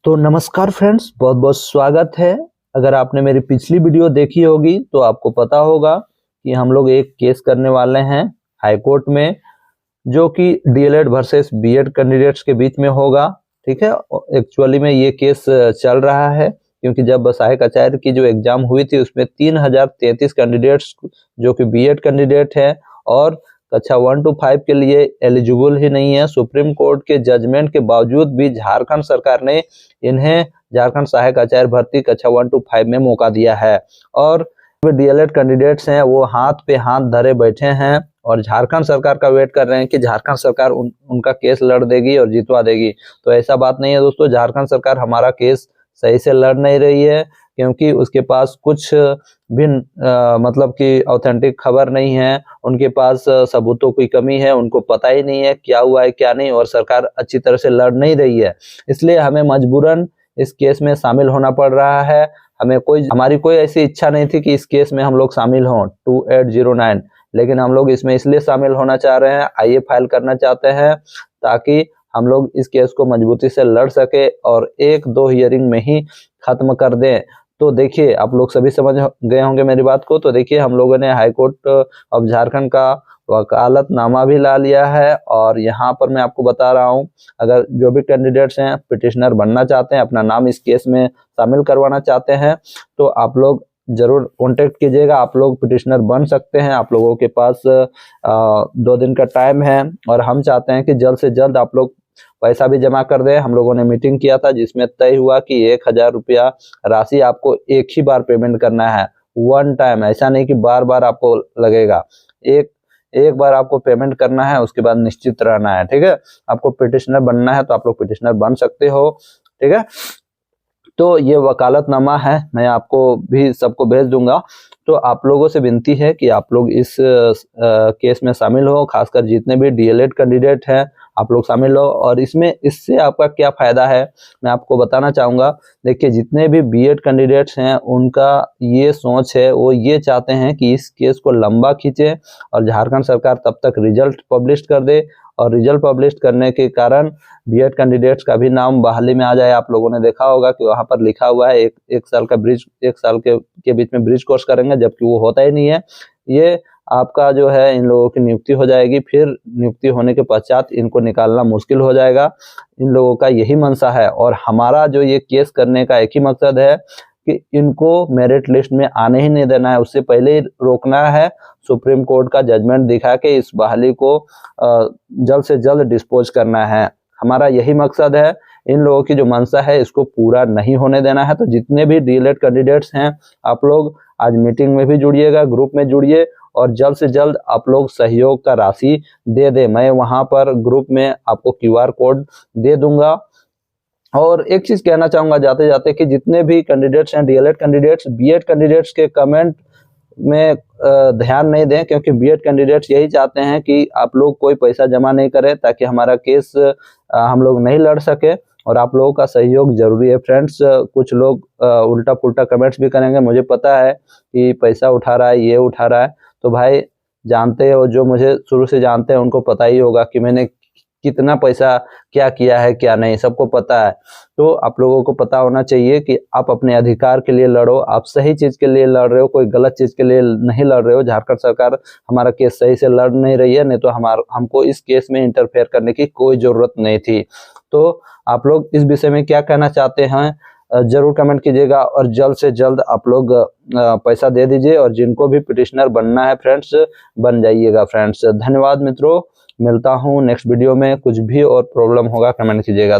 तो नमस्कार फ्रेंड्स, बहुत बहुत स्वागत है। अगर आपने मेरी पिछली वीडियो देखी होगी तो आपको पता होगा कि हम लोग एक केस करने वाले हैं हाई कोर्ट में, जो कि डीएलएड वर्सेस बीएड कैंडिडेट्स के बीच में होगा। ठीक है, एक्चुअली में ये केस चल रहा है क्योंकि जब सहायक आचार्य की जो एग्जाम हुई थी उसमें 3033 कैंडिडेट्स जो कि बीएड कैंडिडेट हैं और कक्षा 1 to 5 के लिए एलिजिबल ही नहीं है। सुप्रीम कोर्ट के जजमेंट के बावजूद भी झारखंड सरकार ने इन्हें झारखंड सहायक आचार्य भर्ती कक्षा 1 to 5 में मौका दिया है और डीएलएड कैंडिडेट्स हैं वो हाथ पे हाथ धरे बैठे हैं और झारखंड सरकार का वेट कर रहे हैं कि झारखंड सरकार उनका केस लड़ देगी और जितवा देगी। तो ऐसा बात नहीं है दोस्तों, झारखंड सरकार हमारा केस सही से लड़ नहीं रही है क्योंकि उसके पास कुछ भी मतलब कि ऑथेंटिक खबर नहीं है। उनके पास सबूतों की कमी है, उनको पता ही नहीं है क्या हुआ है क्या नहीं, और सरकार अच्छी तरह से लड़ नहीं रही है। इसलिए हमें मजबूरन इस केस में शामिल होना पड़ रहा है। हमारी कोई ऐसी इच्छा नहीं थी कि इस केस में हम लोग शामिल हों 2809, लेकिन हम लोग इसमें इसलिए शामिल होना चाह रहे हैं, आईए फाइल करना चाहते हैं ताकि हम लोग इस केस को मजबूती से लड़ सके और 1-2 हियरिंग में ही खत्म कर दें। तो देखिए, आप लोग सभी समझ गए होंगे मेरी बात को। तो देखिए, हम लोगों ने हाई कोर्ट ऑफ झारखंड का वकालतनामा भी ला लिया है और यहाँ पर मैं आपको बता रहा हूँ, अगर जो भी कैंडिडेट्स हैं पिटिशनर बनना चाहते हैं, अपना नाम इस केस में शामिल करवाना चाहते हैं, तो आप लोग जरूर कॉन्टेक्ट कीजिएगा। आप लोग पिटिशनर बन सकते हैं, आप लोगों के पास 2 दिन का टाइम है और हम चाहते हैं कि जल्द से जल्द आप लोग पैसा भी जमा कर दें। हम लोगों ने मीटिंग किया था जिसमें तय हुआ कि 1000 रुपया राशि आपको एक ही बार पेमेंट करना है, 1 टाइम, ऐसा नहीं कि बार बार आपको लगेगा। एक बार आपको पेमेंट करना है, उसके बाद निश्चित रहना है। ठीक है, आपको पिटिशनर बनना है तो आप लोग पिटिशनर बन सकते हो। ठीक है, तो ये वकालतनामा है, मैं आपको भी सबको भेज दूंगा। तो आप लोगों से विनती है कि आप लोग इस केस में शामिल हो, खासकर जितने भी डीएलएड कैंडिडेट हैं आप लोग शामिल हो। और इससे आपका क्या फायदा है मैं आपको बताना चाहूँगा। देखिए, जितने भी बीएड कैंडिडेट्स हैं उनका ये सोच है, वो ये चाहते हैं कि इस केस को लंबा खींचे और झारखंड सरकार तब तक रिजल्ट पब्लिश कर दे, और रिजल्ट पब्लिश करने के कारण बीएड कैंडिडेट्स का भी नाम बहाली में आ जाए। आप लोगों ने देखा होगा कि वहां पर लिखा हुआ है एक साल का ब्रिज, 1 साल के बीच में ब्रिज कोर्स करेंगे, जबकि वो होता ही नहीं है। ये आपका जो है इन लोगों की नियुक्ति हो जाएगी, फिर नियुक्ति होने के पश्चात इनको निकालना मुश्किल हो जाएगा। इन लोगों का यही मंशा है और हमारा जो ये केस करने का एक ही मकसद है कि इनको मेरिट लिस्ट में आने ही नहीं देना है, उससे पहले ही रोकना है। सुप्रीम कोर्ट का जजमेंट दिखा के इस बहाली को जल्द से जल्द डिस्पोज करना है, हमारा यही मकसद है। इन लोगों की जो मंशा है इसको पूरा नहीं होने देना है। तो जितने भी डीएलएड कैंडिडेट्स हैं आप लोग आज मीटिंग में भी जुड़िएगा, ग्रुप में जुड़िए और जल्द से जल्द आप लोग सहयोग का राशि दे दे। मैं वहां पर ग्रुप में आपको क्यूआर कोड दे दूंगा। और एक चीज कहना चाहूंगा जाते जाते कि जितने भी कैंडिडेट्स हैं डीएलएड कैंडिडेट्स, बीएड कैंडिडेट्स के कमेंट में ध्यान नहीं दें, क्योंकि बीएड कैंडिडेट्स यही चाहते हैं कि आप लोग कोई पैसा जमा नहीं करें ताकि हमारा केस हम लोग नहीं लड़ सके, और आप लोगों का सहयोग जरूरी है फ्रेंड्स। कुछ लोग उल्टा पुल्टा कमेंट्स भी करेंगे, मुझे पता है कि पैसा उठा रहा है, ये उठा रहा है। तो भाई जानते हो, जो मुझे शुरू से जानते हैं उनको पता ही होगा कि मैंने कितना पैसा क्या किया है क्या नहीं, सबको पता है। तो आप लोगों को पता होना चाहिए कि आप अपने अधिकार के लिए लड़ो, आप सही चीज के लिए लड़ रहे हो, कोई गलत चीज के लिए नहीं लड़ रहे हो। झारखंड सरकार हमारा केस सही से लड़ नहीं रही है, नहीं तो हमको इस केस में इंटरफेयर करने की कोई जरूरत नहीं थी। तो आप लोग इस विषय में क्या कहना चाहते हैं जरूर कमेंट कीजिएगा और जल्द से जल्द आप लोग पैसा दे दीजिए, और जिनको भी पिटिशनर बनना है फ्रेंड्स बन जाइएगा फ्रेंड्स। धन्यवाद मित्रों, मिलता हूँ नेक्स्ट वीडियो में। कुछ भी और प्रॉब्लम होगा कमेंट कीजिएगा।